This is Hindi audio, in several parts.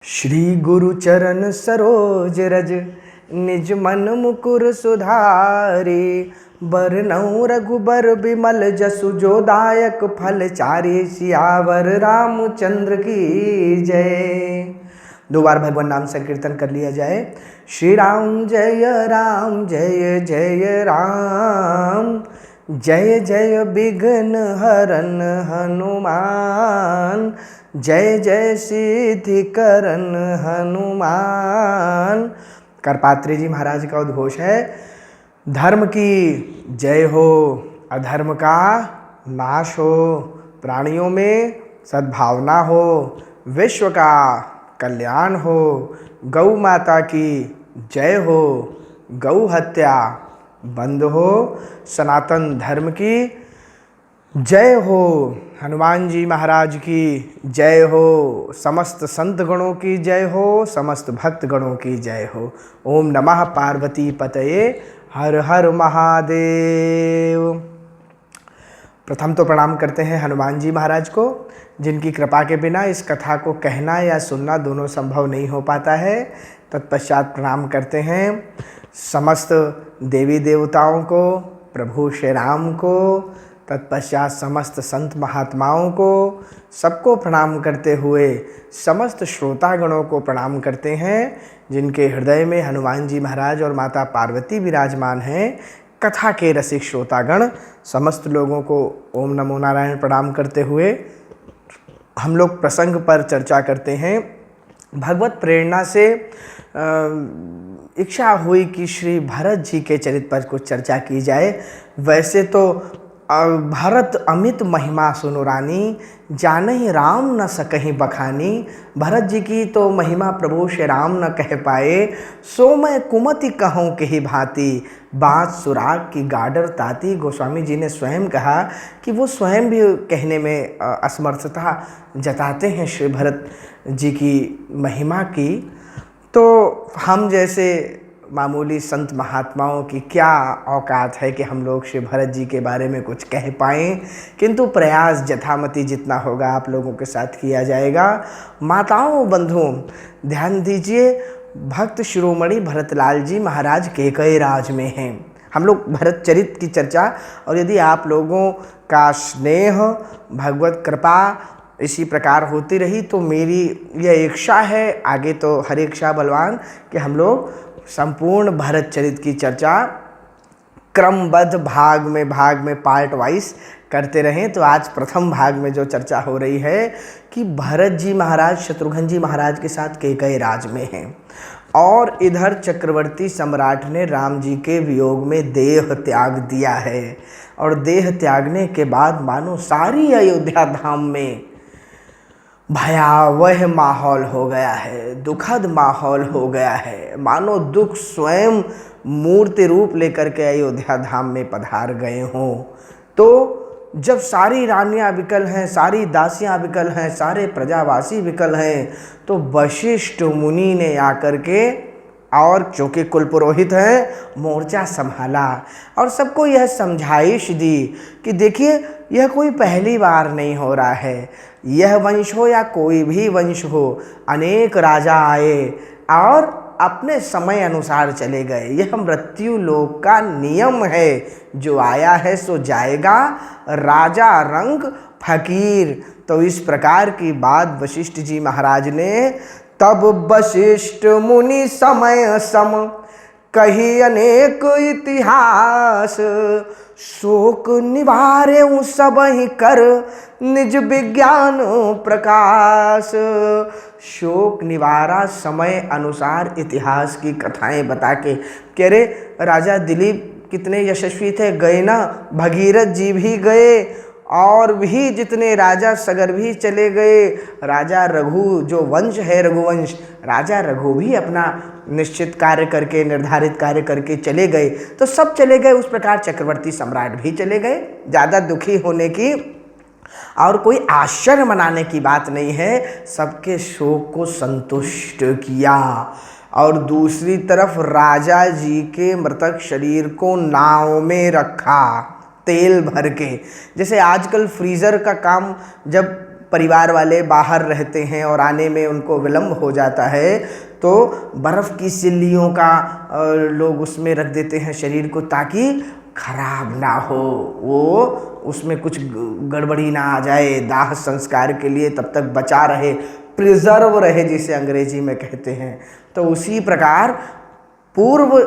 श्री गुरु चरण सरोज रज निज मन मुकुर सुधारे, बरनउँ रघुबर बिमल जसु जो दायक फल चारे, सियावर रामचंद्र की जय। दो बार भगवान नाम संकीर्तन कर लिया जाए। श्री राम जय राम जय जय राम, जय जय विघ्न हरन हनुमान, जय जय सिद्धि करन हनुमान। करपात्री जी महाराज का उद्घोष है, धर्म की जय हो, अधर्म का नाश हो, प्राणियों में सद्भावना हो, विश्व का कल्याण हो, गौ माता की जय हो, गौ हत्या बंद हो, सनातन धर्म की जय हो, हनुमान जी महाराज की जय हो, समस्त संत गणों की जय हो, समस्त भक्त गणों की जय हो। ओम नमः पार्वती पतये, हर हर महादेव। प्रथम तो प्रणाम करते हैं हनुमान जी महाराज को, जिनकी कृपा के बिना इस कथा को कहना या सुनना दोनों संभव नहीं हो पाता है। तत्पश्चात प्रणाम करते हैं समस्त देवी देवताओं को, प्रभु श्री राम को, तत्पश्चात समस्त संत महात्माओं को, सबको प्रणाम करते हुए समस्त श्रोतागणों को प्रणाम करते हैं, जिनके हृदय में हनुमान जी महाराज और माता पार्वती विराजमान हैं। कथा के रसिक श्रोतागण समस्त लोगों को ओम नमो नारायण प्रणाम करते हुए हम लोग प्रसंग पर चर्चा करते हैं। भगवत प्रेरणा से इच्छा हुई कि श्री भरत जी के चरित्र पर कुछ चर्चा की जाए। वैसे तो भरत अमित महिमा सुनु रानी, जानहि राम न सकहि बखानी। भरत जी की तो महिमा प्रभु श्री राम न कह पाए, सो मैं कुमति कहूँ कही भांति, बात सुराग की गाडर ताती। गोस्वामी जी ने स्वयं कहा कि वो स्वयं भी कहने में असमर्थता जताते हैं श्री भरत जी की महिमा की। तो हम जैसे मामूली संत महात्माओं की क्या औकात है कि हम लोग श्री भरत जी के बारे में कुछ कह पाएँ, किंतु प्रयास जथामति जितना होगा आप लोगों के साथ किया जाएगा। माताओं बंधुओं ध्यान दीजिए, भक्त शिरोमणि भरतलाल जी महाराज केकई राज में हैं। हम लोग भरत चरित्र की चर्चा, और यदि आप लोगों का स्नेह भगवत कृपा इसी प्रकार होती रही तो मेरी यह इच्छा है, आगे तो हर इच्छा बलवान, कि हम लोग संपूर्ण भरत चरित्र की चर्चा क्रमबद्ध भाग में पार्ट वाइज करते रहें। तो आज प्रथम भाग में जो चर्चा हो रही है कि भरत जी महाराज शत्रुघ्न जी महाराज के साथ केकई राज में हैं, और इधर चक्रवर्ती सम्राट ने राम जी के वियोग में देह त्याग दिया है, और देह त्यागने के बाद मानो सारी अयोध्या धाम में भयावह माहौल हो गया है, दुखद माहौल हो गया है, मानो दुख स्वयं मूर्ति रूप लेकर के अयोध्या धाम में पधार गए हों। तो जब सारी रानियां विकल हैं, सारी दासियां विकल हैं, सारे प्रजावासी विकल हैं, तो वशिष्ठ मुनि ने आकर के, और चूँकि कुल पुरोहित हैं, मोर्चा संभाला और सबको यह समझाइश दी कि देखिए यह कोई पहली बार नहीं हो रहा है, यह वंश हो या कोई भी वंश हो, अनेक राजा आए और अपने समय अनुसार चले गए। यह मृत्यु लोक का नियम है, जो आया है सो जाएगा, राजा रंग फकीर। तो इस प्रकार की बात वशिष्ठ जी महाराज ने, तब वशिष्ठ मुनि समय सम कही अनेक इतिहास, शोक निवारे सबहि कर निज विज्ञान प्रकाश। शोक निवारा समय अनुसार इतिहास की कथाएं बता के, कह रहे राजा दिलीप कितने यशस्वी थे, गए ना, भगीरथ जी भी गए, और भी जितने राजा सगर भी चले गए, राजा रघु जो वंश है रघुवंश, राजा रघु भी अपना निश्चित कार्य करके, निर्धारित कार्य करके चले गए, तो सब चले गए। उस प्रकार चक्रवर्ती सम्राट भी चले गए। ज़्यादा दुखी होने की और कोई आश्चर्य मनाने की बात नहीं है, सबके शोक को संतुष्ट किया। और दूसरी तरफ राजा जी के मृतक शरीर को नाव में रखा तेल भर के। जैसे आजकल फ्रीज़र का काम जब परिवार वाले बाहर रहते हैं और आने में उनको विलम्ब हो जाता है तो बर्फ़ की सिल्लियों का लोग उसमें रख देते हैं शरीर को, ताकि खराब ना हो, वो उसमें कुछ गड़बड़ी ना आ जाए, दाह संस्कार के लिए तब तक बचा रहे, प्रिजर्व रहे जिसे अंग्रेजी में कहते हैं। तो उसी प्रकार पूर्व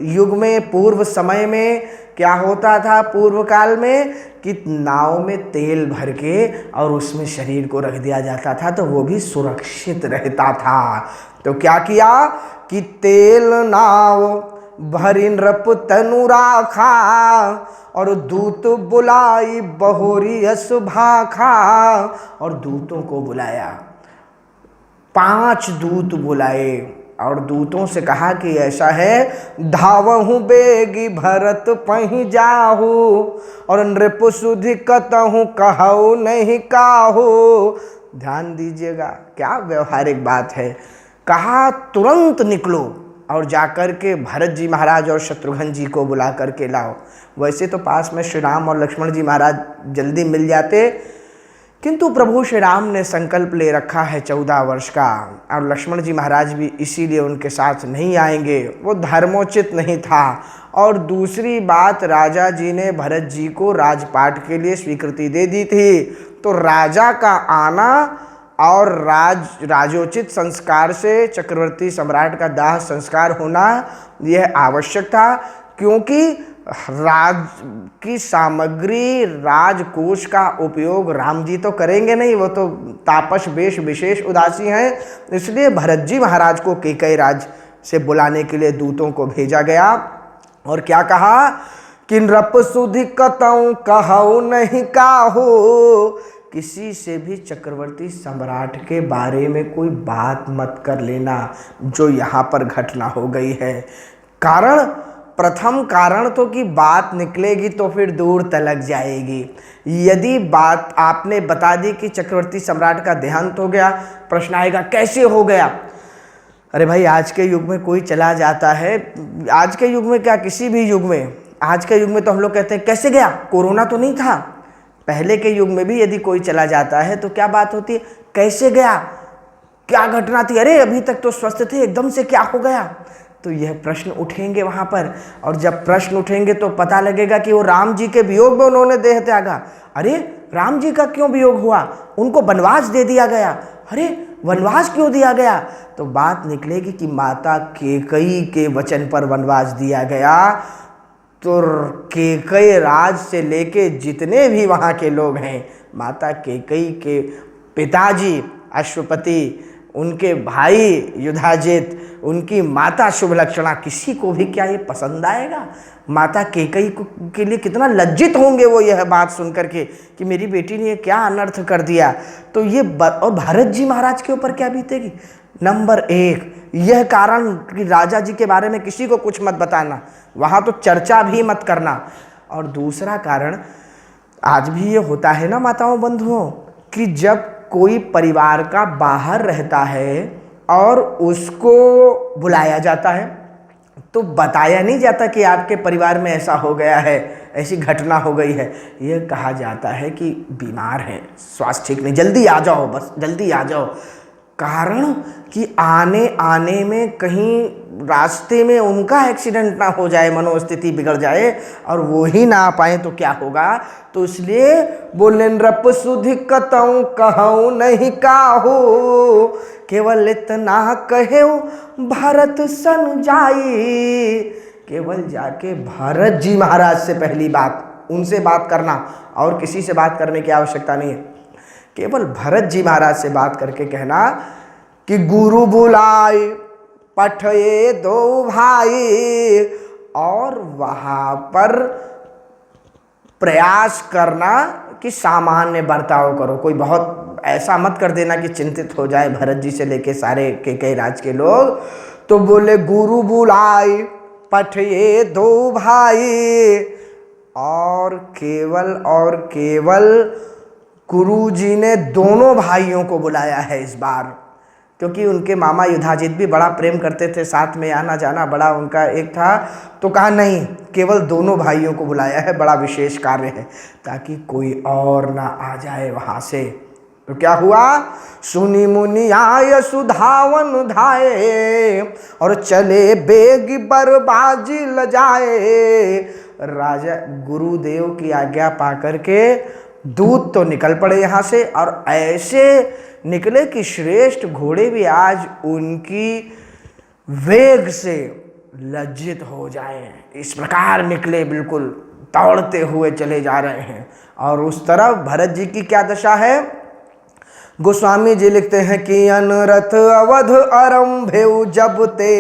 युग में, पूर्व समय में क्या होता था, पूर्व काल में, कि नाव में तेल भर के और उसमें शरीर को रख दिया जाता था तो वो भी सुरक्षित रहता था। तो क्या किया कि तेल नाव भरी नृप तनु राखा और दूत बुलाई बहोरी यश भाखा। और दूतों को बुलाया, 5 दूत बुलाए और दूतों से कहा कि ऐसा है, धावहूँ बेगी भरत पही जाहू और नृप सुधि कतहूँ कहू नहीं काहू। ध्यान दीजिएगा, क्या व्यवहारिक बात है। कहा तुरंत निकलो और जाकर के भरत जी महाराज और शत्रुघ्न जी को बुला करके लाओ। वैसे तो पास में श्री राम और लक्ष्मण जी महाराज जल्दी मिल जाते, किंतु प्रभु श्री राम ने संकल्प ले रखा है 14 वर्ष का, और लक्ष्मण जी महाराज भी इसीलिए उनके साथ नहीं आएंगे, वो धर्मोचित नहीं था। और दूसरी बात, राजा जी ने भरत जी को राजपाट के लिए स्वीकृति दे दी थी, तो राजा का आना और राजोचित संस्कार से चक्रवर्ती सम्राट का दाह संस्कार होना यह आवश्यक था, क्योंकि राज की सामग्री, राजकोष का उपयोग राम जी तो करेंगे नहीं, वो तो तापस वेश विशेष उदासी हैं। इसलिए भरत जी महाराज को कैकेयी राज से बुलाने के लिए दूतों को भेजा गया। और क्या कहा कि नृप सुधि कतऊ कहऊ नहीं काहू, किसी से भी चक्रवर्ती सम्राट के बारे में कोई बात मत कर लेना जो यहाँ पर घटना हो गई है। कारण, प्रथम कारण तो कि बात निकलेगी तो फिर दूर तलक जाएगी। यदि बात आपने बता दी कि चक्रवर्ती सम्राट का देहांत हो गया, प्रश्न आएगा कैसे हो गया। अरे भाई, आज के युग में कोई चला जाता है, आज के युग में क्या, किसी भी युग में, आज के युग में तो हम लोग कहते हैं कैसे गया, कोरोना तो नहीं था। पहले के युग में भी यदि कोई चला जाता है तो क्या बात होती है, कैसे गया, क्या घटना थी, अरे अभी तक तो स्वस्थ थे, एकदम से क्या हो गया। तो यह प्रश्न उठेंगे वहाँ पर, और जब प्रश्न उठेंगे तो पता लगेगा कि वो राम जी के वियोग में उन्होंने देह त्यागा। अरे राम जी का क्यों वियोग हुआ, उनको वनवास दे दिया गया, अरे वनवास क्यों दिया गया। तो बात निकलेगी कि माता कैकेयी के वचन पर वनवास दिया गया। तो कैकेयी राज से लेके जितने भी वहाँ के लोग हैं, माता कैकेयी के पिताजी अश्वपति, उनके भाई युधाजित, उनकी माता शुभलक्षणा, किसी को भी क्या ये पसंद आएगा। माता कैकेयी के लिए कितना लज्जित होंगे वो यह बात सुनकर के कि मेरी बेटी ने ये क्या अनर्थ कर दिया। तो ये और भरत जी महाराज के ऊपर क्या बीतेगी। नंबर 1 यह कारण कि राजा जी के बारे में किसी को कुछ मत बताना, वहाँ तो चर्चा भी मत करना। और दूसरा कारण, आज भी ये होता है ना माताओं बंधुओं, कि जब कोई परिवार का बाहर रहता है और उसको बुलाया जाता है तो बताया नहीं जाता कि आपके परिवार में ऐसा हो गया है, ऐसी घटना हो गई है। यह कहा जाता है कि बीमार है, स्वास्थ्य ठीक नहीं, जल्दी आ जाओ, बस जल्दी आ जाओ। कारण कि आने में कहीं रास्ते में उनका एक्सीडेंट ना हो जाए, मनोस्थिति बिगड़ जाए और वो ही ना आ पाए तो क्या होगा। तो इसलिए बोले नृप सुधि कतऊ कहूँ नहीं काहू, केवल इतना कहे भरत सन जाई। केवल जाके भरत जी महाराज से पहली बात, उनसे बात करना, और किसी से बात करने की आवश्यकता नहीं है। केवल भरत जी महाराज से बात करके कहना कि गुरु बुलाए पठये दो भाई, और वहाँ पर प्रयास करना कि सामान्य बर्ताव करो, कोई बहुत ऐसा मत कर देना कि चिंतित हो जाए भरत जी से लेके सारे कैकेयी राज के लोग। तो बोले गुरु बुलाए पठये दो भाई, और केवल गुरु जी ने दोनों भाइयों को बुलाया है इस बार, क्योंकि उनके मामा युधाजित भी बड़ा प्रेम करते थे, साथ में आना जाना बड़ा उनका एक था। तो कहा नहीं, केवल दोनों भाइयों को बुलाया है, बड़ा विशेष कार्य है, ताकि कोई और ना आ जाए वहाँ से। तो क्या हुआ, सुनी मुनि आय सुधावन धाये और चले बेग बरबाजी लजाए। राजा गुरुदेव की आज्ञा पाकर के दूत तो निकल पड़े यहाँ से, और ऐसे निकले कि श्रेष्ठ घोड़े भी आज उनकी वेग से लज्जित हो जाएं। इस प्रकार निकले, बिल्कुल दौड़ते हुए चले जा रहे हैं। और उस तरफ भरत जी की क्या दशा है, गोस्वामी जी लिखते हैं कि अनरथ अवध आरंभेउ जब ते,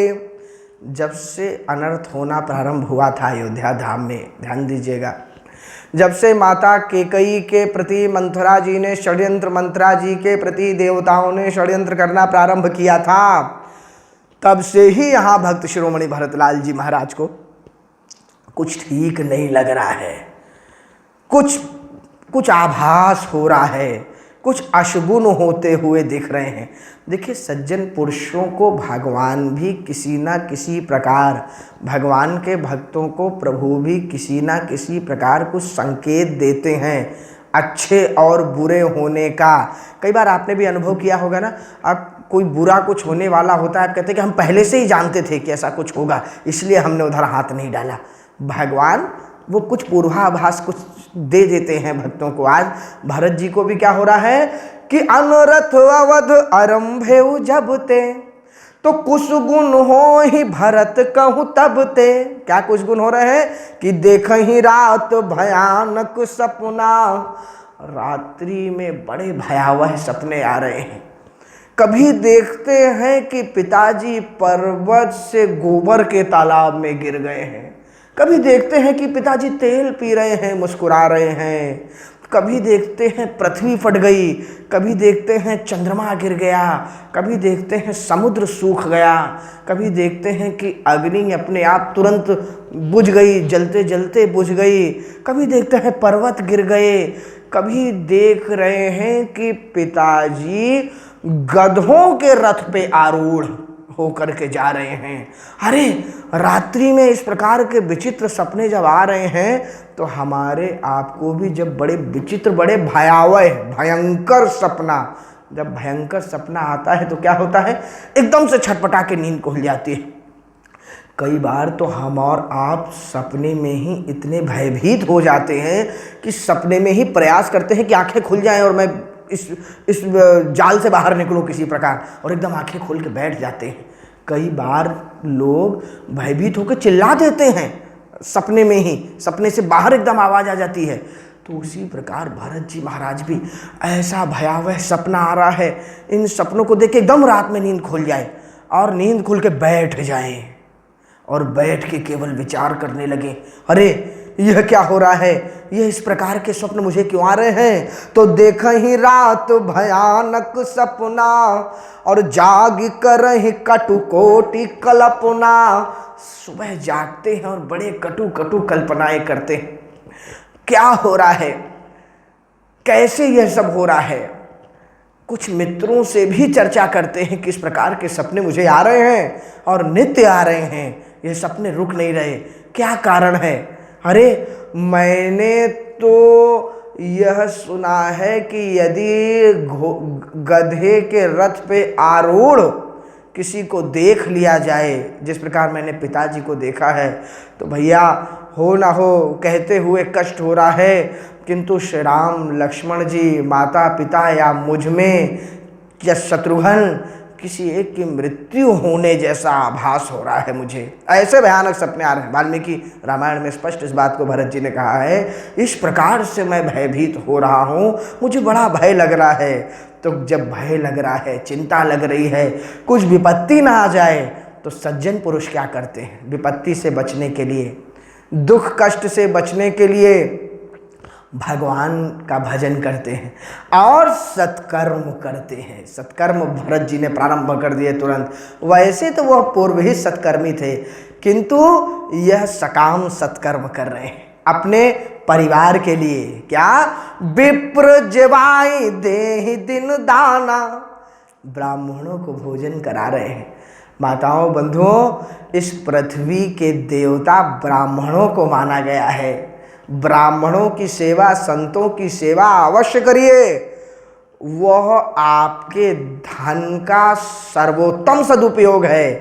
जब से अनर्थ होना प्रारंभ हुआ था अयोध्या धाम में, ध्यान दीजिएगा, जब से माता केकई के प्रति मंथरा जी ने षड्यंत्र, मंथरा जी के प्रति देवताओं ने षड्यंत्र करना प्रारंभ किया था, तब से ही यहाँ भक्त शिरोमणि भरतलाल जी महाराज को कुछ ठीक नहीं लग रहा है। कुछ आभास हो रहा है, कुछ अशुभुन होते हुए दिख रहे हैं। देखिए, सज्जन पुरुषों को भगवान भी किसी ना किसी प्रकार, भगवान के भक्तों को प्रभु भी किसी ना किसी प्रकार कुछ संकेत देते हैं अच्छे और बुरे होने का। कई बार आपने भी अनुभव किया होगा ना, आप कोई बुरा कुछ होने वाला होता है, आप कहते हैं कि हम पहले से ही जानते थे कि ऐसा कुछ होगा, इसलिए हमने उधर हाथ नहीं डाला। भगवान वो कुछ पूर्वाभास कुछ दे देते हैं भक्तों को। आज भरत जी को भी क्या हो रहा है कि अनरथ अवध आरंभेउ जब ते, तो कुछ गुण हो ही भरत कहूँ तब ते। क्या कुछ गुण हो रहे हैं कि देख ही रात भयानक सपना, रात्रि में बड़े भयावह सपने आ रहे हैं। कभी देखते हैं कि पिताजी पर्वत से गोबर के तालाब में गिर गए हैं, कभी देखते हैं कि पिताजी तेल पी रहे हैं, मुस्कुरा रहे हैं, कभी देखते हैं पृथ्वी फट गई, कभी देखते हैं चंद्रमा गिर गया, कभी देखते हैं समुद्र सूख गया, कभी देखते हैं कि अग्नि अपने आप तुरंत बुझ गई, जलते जलते बुझ गई, कभी देखते हैं पर्वत गिर गए, कभी देख रहे हैं कि पिताजी गधों के रथ पे आरूढ़ होकर के जा रहे हैं। अरे, रात्रि में इस प्रकार के विचित्र सपने जब आ रहे हैं तो हमारे आपको भी जब बड़े विचित्र, बड़े भयावह, भयंकर सपना, जब भयंकर सपना आता है तो क्या होता है, एकदम से छटपटा के नींद खुल जाती है। कई बार तो हम और आप सपने में ही इतने भयभीत हो जाते हैं कि सपने में ही प्रयास करते हैं कि आंखें खुल जाएं और मैं इस जाल से बाहर निकलूं किसी प्रकार, और एकदम आंखें खोल के बैठ जाते हैं। कई बार लोग भयभीत होकर चिल्ला देते हैं सपने में ही, सपने से बाहर एकदम आवाज़ आ जाती है। तो उसी प्रकार भरत जी महाराज भी ऐसा भयावह सपना आ रहा है, इन सपनों को देख के एकदम रात में नींद खुल जाए और नींद खुल के बैठ जाए और बैठ के केवल विचार करने लगे, अरे यह क्या हो रहा है, ये इस प्रकार के स्वप्न मुझे क्यों आ रहे हैं। तो देख ही रात भयानक सपना और जाग कर ही कटु कोटि कल्पना। सुबह जागते हैं और बड़े कटु कटु कल्पनाएं करते हैं। क्या हो रहा है, कैसे यह सब हो रहा है। कुछ मित्रों से भी चर्चा करते हैं किस प्रकार के सपने मुझे आ रहे हैं और नित्य आ रहे हैं, ये सपने रुक नहीं रहे, क्या कारण है। अरे, मैंने तो यह सुना है कि यदि गधे के रथ पे आरूढ़ किसी को देख लिया जाए, जिस प्रकार मैंने पिताजी को देखा है, तो भैया हो ना हो कहते हुए कष्ट हो रहा है, किंतु श्री राम लक्ष्मण जी, माता पिता या मुझ में या शत्रुघ्न, किसी एक की मृत्यु होने जैसा आभास हो रहा है मुझे। ऐसे भयानक सपने आ रहे हैं। वाल्मीकि रामायण में स्पष्ट इस बात को भरत जी ने कहा है, इस प्रकार से मैं भयभीत हो रहा हूँ, मुझे बड़ा भय लग रहा है। तो जब भय लग रहा है, चिंता लग रही है, कुछ विपत्ति ना आ जाए, तो सज्जन पुरुष क्या करते हैं, विपत्ति से बचने के लिए, दुख कष्ट से बचने के लिए भगवान का भजन करते हैं और सत्कर्म करते हैं। सत्कर्म भरत जी ने प्रारंभ कर दिए तुरंत। वैसे तो वह पूर्व ही सत्कर्मी थे, किंतु यह सकाम सत्कर्म कर रहे हैं अपने परिवार के लिए। क्या, विप्र जेवाई देहि दिन दाना, ब्राह्मणों को भोजन करा रहे हैं। माताओं बंधुओं, इस पृथ्वी के देवता ब्राह्मणों को माना गया है। ब्राह्मणों की सेवा, संतों की सेवा अवश्य करिए। वह आपके धन का सर्वोत्तम सदुपयोग है,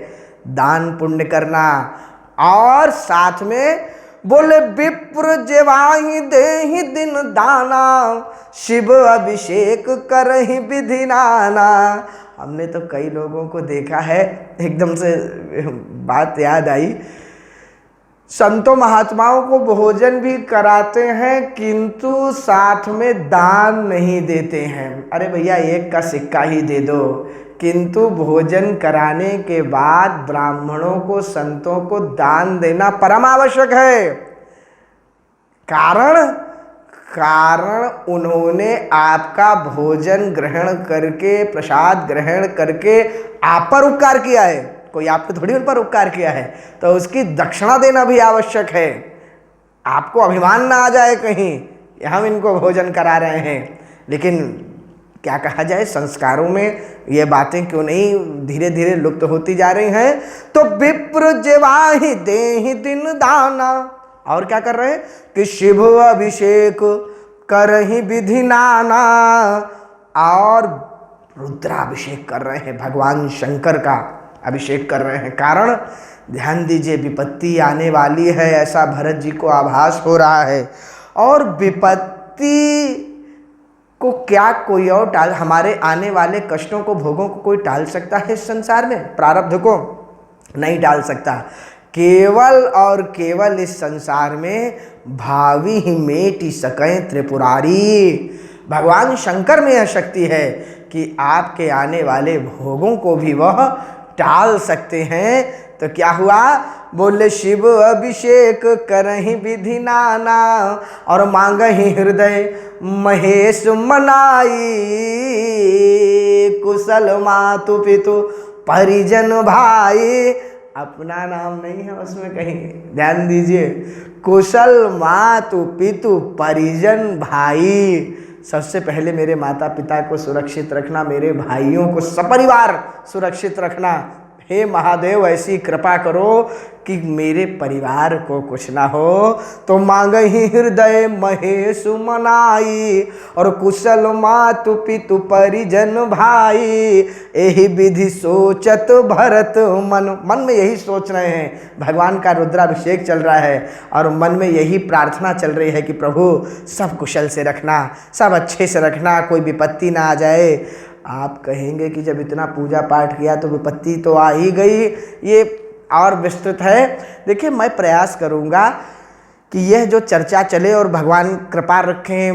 दान पुण्य करना। और साथ में बोले विप्र जेवाहि देहि दिन दाना, शिव अभिषेक करहि विधि नाना। हमने तो कई लोगों को देखा है, एकदम से बात याद आई, संतों महात्माओं को भोजन भी कराते हैं किंतु साथ में दान नहीं देते हैं। अरे भैया एक का सिक्का ही दे दो, किंतु भोजन कराने के बाद ब्राह्मणों को संतों को दान देना परम आवश्यक है। कारण उन्होंने आपका भोजन ग्रहण करके, प्रसाद ग्रहण करके आप पर उपकार किया है, कोई आपने थोड़ी उन पर उपकार किया है, तो उसकी दक्षिणा देना भी आवश्यक है। आपको अभिमान ना आ जाए कहीं हम इनको भोजन करा रहे हैं, लेकिन क्या कहा जाए, संस्कारों में ये बातें क्यों नहीं धीरे धीरे लुप्त होती जा रही हैं। तो विप्र जेवाहि देहि दिन दाना, और क्या कर रहे हैं कि शिव अभिषेक करहि विधि नाना, और रुद्राभिषेक कर रहे हैं, भगवान शंकर का अभिषेक कर रहे हैं। कारण ध्यान दीजिए, विपत्ति आने वाली है, ऐसा भरत जी को आभास हो रहा है। और विपत्ति को क्या कोई और टाल, हमारे आने वाले कष्टों को, भोगों को कोई टाल सकता है इस संसार में? प्रारब्ध को नहीं टाल सकता। केवल और केवल इस संसार में भावी ही मेटि सकें त्रिपुरारी। भगवान शंकर में यह शक्ति है कि आपके आने वाले भोगों को भी वह टाल सकते हैं। तो क्या हुआ, बोले शिव अभिषेक करहि विधि नाना, और मांगहि हृदय महेश मनाई, कुशल मातु पितु परिजन भाई। अपना नाम नहीं है उसमें कहीं, ध्यान दीजिए, कुशल मातु पितु परिजन भाई। सबसे पहले मेरे माता पिता को सुरक्षित रखना, मेरे भाइयों को सपरिवार सुरक्षित रखना। हे महादेव ऐसी कृपा करो कि मेरे परिवार को कुछ ना हो। तो मांगहि हृदय महेश मनाई, और कुशल मातु पितु परिजन भाई, यही विधि सोचत भरत मन। मन में यही सोच रहे हैं, भगवान का रुद्राभिषेक चल रहा है और मन में यही प्रार्थना चल रही है कि प्रभु सब कुशल से रखना, सब अच्छे से रखना, कोई विपत्ति ना आ जाए। आप कहेंगे कि जब इतना पूजा पाठ किया तो विपत्ति तो आ ही गई, ये और विस्तृत है। देखिए, मैं प्रयास करूंगा कि यह जो चर्चा चले और भगवान कृपा रखें,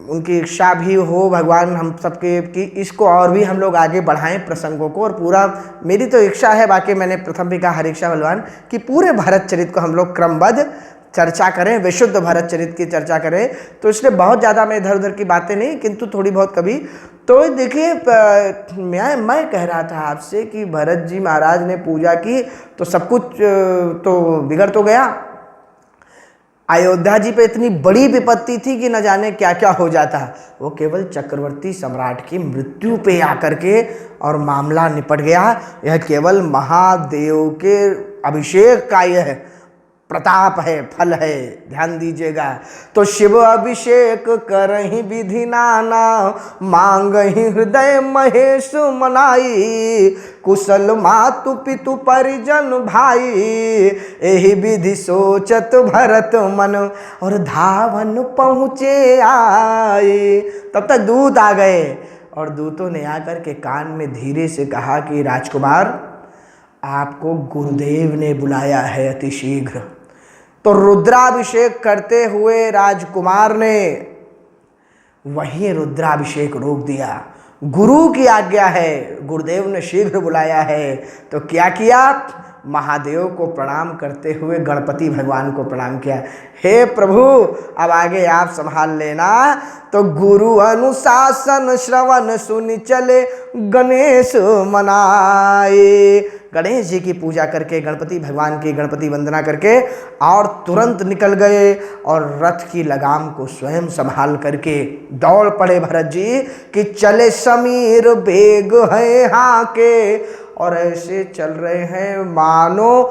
उनकी इच्छा भी हो भगवान हम सबके कि इसको और भी हम लोग आगे बढ़ाएं प्रसंगों को। और पूरा मेरी तो इच्छा है, बाकी मैंने प्रथम भी कहा हरीक्षा बलवान कि पूरे भरत चरित को हम लोग क्रमबद्ध चर्चा करें, विशुद्ध भरत चरित की चर्चा करें। तो इसलिए बहुत ज़्यादा मैं इधर उधर की बातें नहीं, किंतु थोड़ी बहुत कभी। तो देखिए, मैं कह रहा था आपसे कि भरत जी महाराज ने पूजा की तो सब कुछ तो बिगड़ तो गया। अयोध्या जी पे इतनी बड़ी विपत्ति थी कि न जाने क्या क्या हो जाता। वो केवल चक्रवर्ती सम्राट की मृत्यु पे आकर के और मामला निपट गया। यह केवल महादेव के अभिषेक का यह प्रताप है, फल है, ध्यान दीजिएगा। तो शिव अभिषेक करहि विधि नाना, मांगहि हृदय महेश मनाई, कुशल मातु पितु परिजन भाई, यही विधि सोचत भरत मन, और धावन पहुँचे आए। तब तक दूत आ गए और दूतों ने आकर के कान में धीरे से कहा कि राजकुमार, आपको गुरुदेव ने बुलाया है अति शीघ्र। तो रुद्राभिषेक करते हुए राजकुमार ने वहीं रुद्राभिषेक रोक दिया। गुरु की आज्ञा है, गुरुदेव ने शीघ्र बुलाया है। तो क्या किया, महादेव को प्रणाम करते हुए गणपति भगवान को प्रणाम किया। हे प्रभु, अब आगे आप संभाल लेना। तो गुरु अनुशासन श्रवण सुनि चले, गणेश मनाए। गणेश जी की पूजा करके, गणपति भगवान की गणपति वंदना करके और तुरंत निकल गए और रथ की लगाम को स्वयं संभाल करके दौड़ पड़े भरत जी कि चले समीर बेग है हाँ के। और ऐसे चल रहे हैं मानो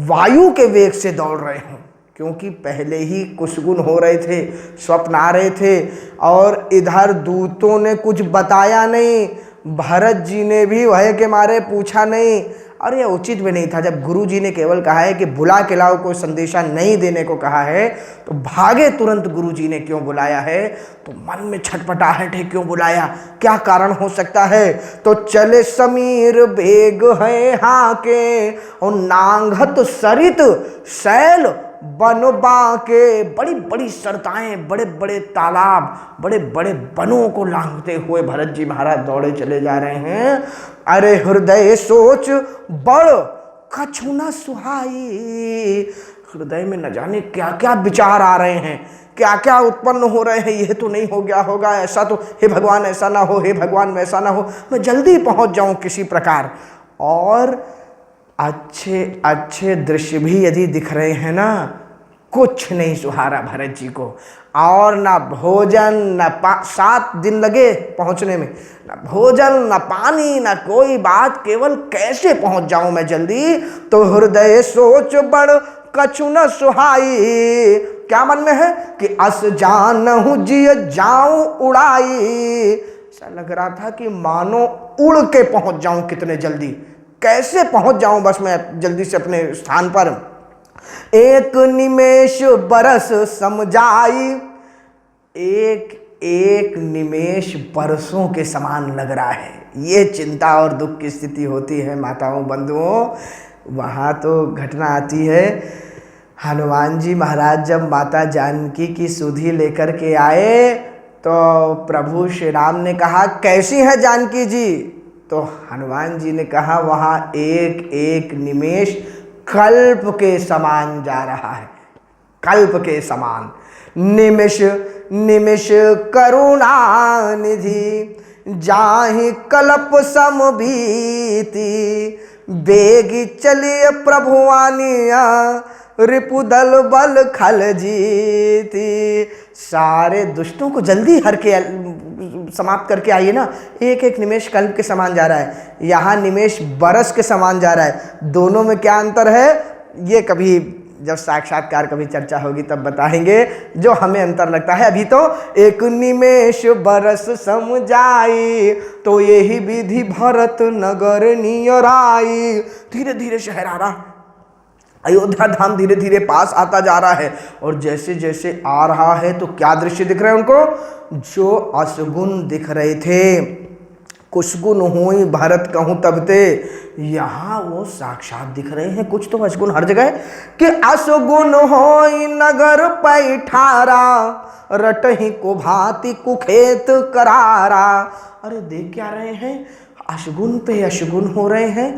वायु के वेग से दौड़ रहे हैं। क्योंकि पहले ही कुशगुन हो रहे थे, स्वप्न आ रहे थे और इधर दूतों ने कुछ बताया नहीं, भरत जी ने भी भय के मारे पूछा नहीं। और यह उचित भी नहीं था। जब गुरु जी ने केवल कहा है कि बुला के लाओ, कोई संदेशा नहीं देने को कहा है, तो भागे तुरंत गुरु जी ने क्यों बुलाया है? तो मन में छटपटाहट है, क्यों बुलाया, क्या कारण हो सकता है? तो चले समीर बेग है हाँ के और नांगत सरित शैल बन बाके। बड़ी बड़ी सरताएं, बड़े बड़े तालाब, बड़े बड़े बनों को लांघते हुए भरत जी महाराज दौड़े चले जा रहे हैं। अरे हृदय सोच बड़ कछु न सुहाई। हृदय में न जाने क्या क्या विचार आ रहे हैं, क्या क्या उत्पन्न हो रहे हैं। यह तो नहीं हो गया होगा, ऐसा तो, हे भगवान ऐसा ना हो, हे भगवान वैसा ना हो, मैं जल्दी पहुंच जाऊं किसी प्रकार। और अच्छे अच्छे दृश्य भी यदि दिख रहे हैं ना, कुछ नहीं सुहारा भरत जी को। और ना भोजन, ना 7 दिन लगे पहुंचने में, ना भोजन, ना पानी, ना कोई बात, केवल कैसे पहुंच जाऊं मैं जल्दी। तो हृदय सोच बड़ कछु न सुहाई। क्या मन में है कि अस जानहु जिय जाऊं उड़ाई। ऐसा लग रहा था कि मानो उड़ के पहुंच जाऊं कितने जल्दी, कैसे पहुंच जाऊं बस मैं जल्दी से अपने स्थान पर। एक निमेष बरस समझाई। एक एक निमेष बरसों के समान लग रहा है। ये चिंता और दुख की स्थिति होती है माताओं बंधुओं। वहाँ तो घटना आती है, हनुमान जी महाराज जब माता जानकी की सुधि लेकर के आए तो प्रभु श्री राम ने कहा, कैसी है जानकी जी? तो हनुमान जी ने कहा, वहाँ एक एक निमेष कल्प के समान जा रहा है, कल्प के समान। निमिष निमिष करुणा निधि जाहि कल्प समभीति। बेगी चलिए प्रभुआनिया रिपुदल बल खल जीती। सारे दुष्टों को जल्दी हर के समाप्त करके आइए ना। एक एक निमेष कल्प के समान जा रहा है, यहाँ निमेष बरस के समान जा रहा है। दोनों में क्या अंतर है, ये कभी जब साक्षात्कार कभी चर्चा होगी तब बताएंगे जो हमें अंतर लगता है। अभी तो एक निमेष बरस समझाई, तो यही विधि भरत नगर नियर आई। धीरे धीरे शहर आ रहा, अयोध्या धाम धीरे धीरे पास आता जा रहा है। और जैसे जैसे आ रहा है तो क्या दृश्य दिख रहे हैं उनको? जो अशगुन दिख रहे थे, कुशगुन हुई भरत कहूँ तब ते, यहाँ वो साक्षात दिख रहे हैं। कुछ तो अशगुन हर जगह कि अशगुन होई नगर पैठारा रटही को भांति कुखेत करारा। अरे देख क्या रहे हैं, अशगुन पे अशगुन हो रहे हैं।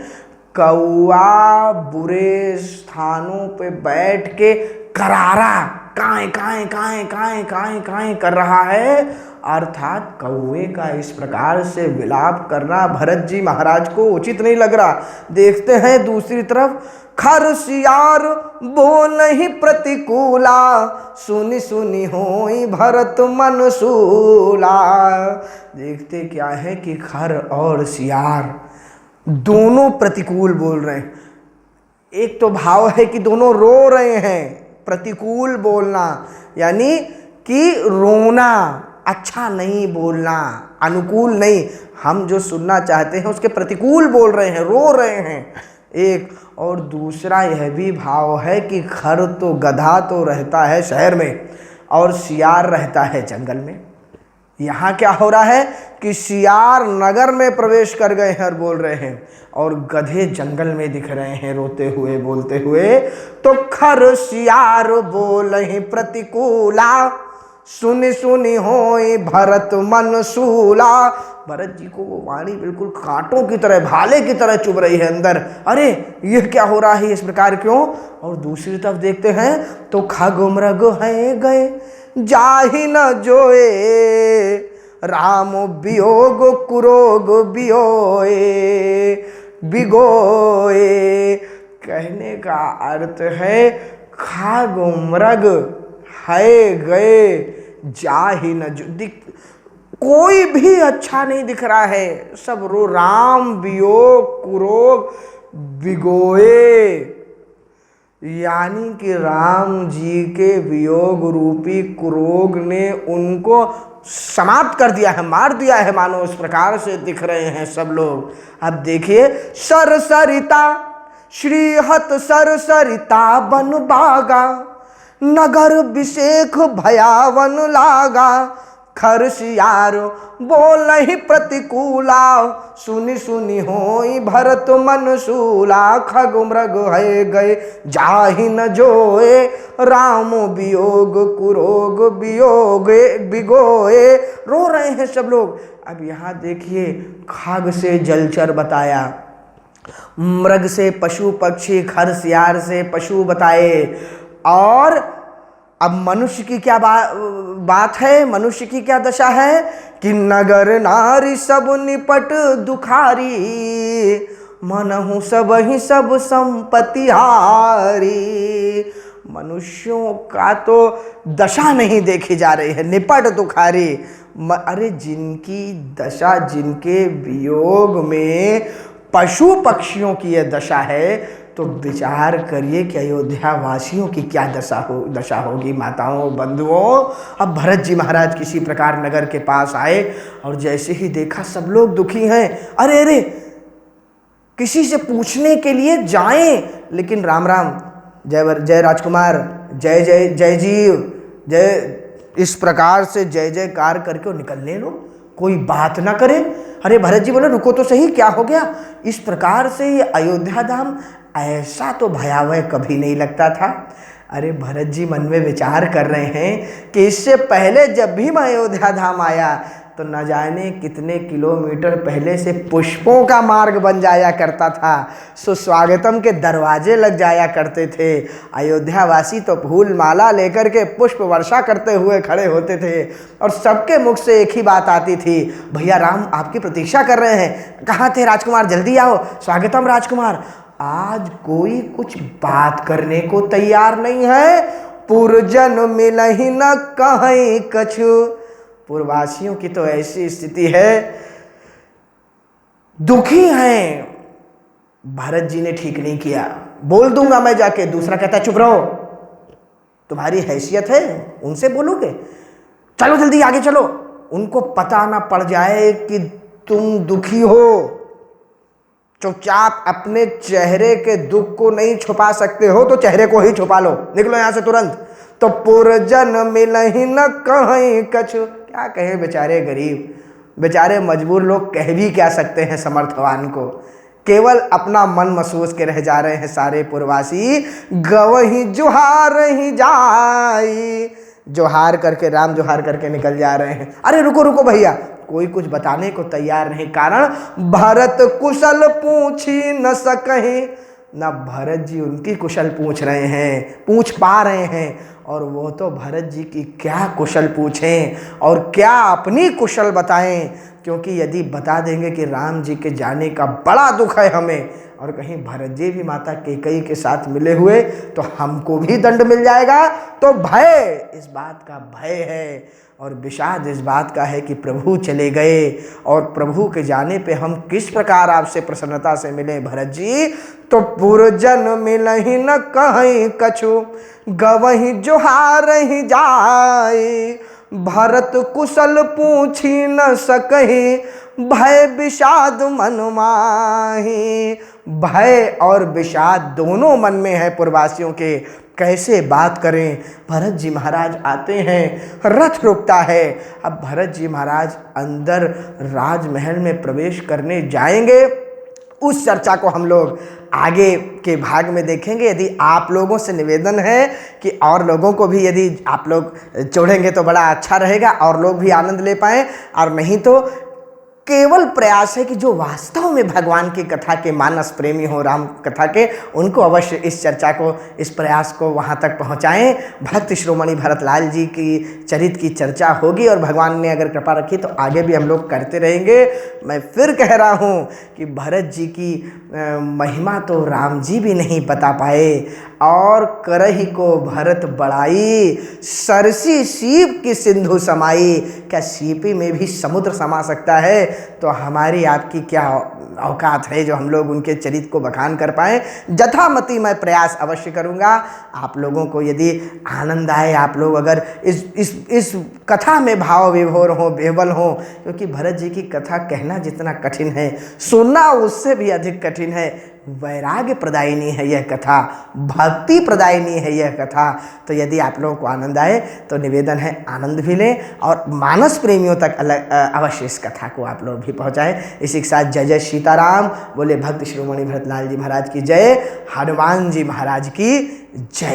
कौआ बुरे स्थानों पे बैठ के करारा काएं काएं काएं काएं काएं काएं कर रहा है। अर्थात कौए का इस प्रकार से विलाप करना भरत जी महाराज को उचित नहीं लग रहा। देखते हैं दूसरी तरफ, खर सियार बोलहि प्रतिकूला सुनि सुनि होई भरत मन सूला। देखते क्या है कि खर और सियार दोनों प्रतिकूल बोल रहे हैं। एक तो भाव है कि दोनों रो रहे हैं, प्रतिकूल बोलना यानी कि रोना, अच्छा नहीं बोलना, अनुकूल नहीं, हम जो सुनना चाहते हैं उसके प्रतिकूल बोल रहे हैं, रो रहे हैं। एक और दूसरा यह भी भाव है कि खर तो गधा तो रहता है शहर में और सियार रहता है जंगल में। यहाँ क्या हो रहा है कि सियार नगर में प्रवेश कर गए हैं और बोल रहे हैं, और गधे जंगल में दिख रहे हैं रोते हुए बोलते हुए। तो खर सियार बोलहि प्रतिकूला सुनि सुनि होई भरत मन सूला। भरत जी को वो वाणी बिल्कुल कांटों की तरह, भाले की तरह चुभ रही है अंदर। अरे ये क्या हो रहा है, इस प्रकार क्यों? और दूसरी तरफ देखते हैं तो खग मृग है गए जाहि न जोए राम वियोग कुरोग बियोए बिगोए। कहने का अर्थ है खग मृग है गए जाहि न जो, कोई भी अच्छा नहीं दिख रहा है, सब रो, राम वियोग कुरोग बिगोए। यानी कि राम जी के वियोग रूपी कुरोग ने उनको समाप्त कर दिया है, मार दिया है, मानो उस प्रकार से दिख रहे हैं सब लोग। अब देखिए, सरसरिता श्रीहत सरसरिता बन बागा, नगर विषेख भयावन लागा, खरसियार बोलहि प्रतिकूला, सुनि सुनि होई भरत मन सूला, खग मृग है गए जाहि न जोए, राम वियोग कुरोग वियोगे बिगोए। रो रहे हैं सब लोग। अब यहाँ देखिए, खग से जलचर बताया, मृग से पशु पक्षी, खरसियार से पशु बताए, और अब मनुष्य की क्या बात है, मनुष्य की क्या दशा है कि नगर नारी सब निपट दुखारी, मनहु सब ही सब संपत्ति हारी। मनुष्यों का तो दशा नहीं देखी जा रही है, निपट दुखारी। अरे जिनकी दशा, जिनके वियोग में पशु पक्षियों की यह दशा है, तो विचार करिए कि अयोध्या वासियों की क्या दशा होगी। माताओं, बंधुओं, अब भरत जी महाराज किसी प्रकार नगर के पास आए और जैसे ही देखा सब लोग दुखी हैं। अरे अरे, किसी से पूछने के लिए जाएं, लेकिन राम राम, जय राजकुमार, जय जय जय जीव, जय, इस प्रकार से जय जयकार करके निकलने लो, कोई बात ना करे। अरे भरत जी बोले, रुको तो सही, क्या हो गया। इस प्रकार से ये अयोध्या धाम ऐसा तो भयावह कभी नहीं लगता था। अरे भरत जी मन में विचार कर रहे हैं कि इससे पहले जब भी मैं अयोध्या धाम आया तो न जाने कितने किलोमीटर पहले से पुष्पों का मार्ग बन जाया करता था, सुस्वागतम के दरवाजे लग जाया करते थे। अयोध्यावासी तो फूल माला लेकर के पुष्प वर्षा करते हुए खड़े होते थे और सबके मुख से एक ही बात आती थी, भैया राम आपकी प्रतीक्षा कर रहे हैं। कहाँ थे राजकुमार, जल्दी आओ, स्वागतम राजकुमार। आज कोई कुछ बात करने को तैयार नहीं है। पुरजन मिलहि न कहीं कछु। पूर्ववासियों की तो ऐसी स्थिति है, दुखी हैं। भरत जी ने ठीक नहीं किया, बोल दूंगा मैं जाके। दूसरा कहता है चुप रहो, तुम्हारी हैसियत है, उनसे बोलोगे, चलो जल्दी आगे चलो। उनको पता ना पड़ जाए कि तुम दुखी हो। चुपचाप अपने चेहरे के दुख को नहीं छुपा सकते हो तो चेहरे को ही छुपा लो, निकलो यहां से तुरंत। तो पुरजन मिलहि न कहीं कछु। क्या कहे बेचारे गरीब, बेचारे मजबूर लोग कह भी क्या सकते हैं समर्थवान को। केवल अपना मन महसूस के रह जा रहे हैं सारे पूर्ववासी। गवही जुहार ही जाई, जोहार करके, राम जोहार करके निकल जा रहे हैं। अरे रुको रुको भैया, कोई कुछ बताने को तैयार नहीं। कारण भरत कुशल पूछी न सकहीं। ना भरत जी उनकी कुशल पूछ रहे हैं, पूछ पा रहे हैं, और वो तो भरत जी की क्या कुशल पूछें और क्या अपनी कुशल बताएं। क्योंकि यदि बता देंगे कि राम जी के जाने का बड़ा दुख है हमें, और कहीं भरत जी भी माता कैकेयी के साथ मिले हुए तो हमको भी दंड मिल जाएगा। तो भय, इस बात का भय है, और विषाद इस बात का है कि प्रभु चले गए, और प्रभु के जाने पे हम किस प्रकार आपसे प्रसन्नता से मिले भरत जी। तो पुरजन मिलहि न कहीं कछु, गवही जोहार ही जाए। भरत कुशल पूछी न सकही, भय विषाद मन माही। भय और विषाद दोनों मन में है पूर्ववासियों के, कैसे बात करें। भरत जी महाराज आते हैं, रथ रुकता है। अब भरत जी महाराज अंदर राजमहल में प्रवेश करने जाएंगे। उस चर्चा को हम लोग आगे के भाग में देखेंगे। यदि आप लोगों से निवेदन है कि और लोगों को भी यदि आप लोग जोड़ेंगे तो बड़ा अच्छा रहेगा और लोग भी आनंद ले पाएँ, और नहीं तो केवल प्रयास है कि जो वास्तव में भगवान की कथा के मानस प्रेमी हो, राम कथा के, उनको अवश्य इस चर्चा को, इस प्रयास को वहाँ तक पहुँचाएं। भक्त शिरोमणि भरतलाल जी की चरित्र की चर्चा होगी, और भगवान ने अगर कृपा रखी तो आगे भी हम लोग करते रहेंगे। मैं फिर कह रहा हूँ कि भरत जी की महिमा तो राम जी भी नहीं बता पाए। और करहि को भरत बड़ाई, सरसी सीप की सिंधु समाई। क्या सीपी में भी समुद्र समा सकता है? तो हमारी आपकी क्या औकात है जो हम लोग उनके चरित्र को बखान कर पाएँ। जथामति मैं प्रयास अवश्य करूँगा। आप लोगों को यदि आनंद आए, आप लोग अगर इस कथा में भाव विभोर हो, बेबल हो, क्योंकि भरत जी की कथा कहना जितना कठिन है, सुनना उससे भी अधिक कठिन है। वैराग्य प्रदायिनी है यह कथा, भक्ति प्रदायिनी है यह कथा। तो यदि आप लोगों को आनंद आए तो निवेदन है आनंद भी लें और मानस प्रेमियों तक अवश्य इस कथा को आप लोग भी पहुँचाएं। इसी के साथ जय जय सीताराम, बोले भक्त शिरोमणि भरतलाल जी महाराज की जय, हनुमान जी महाराज की जय।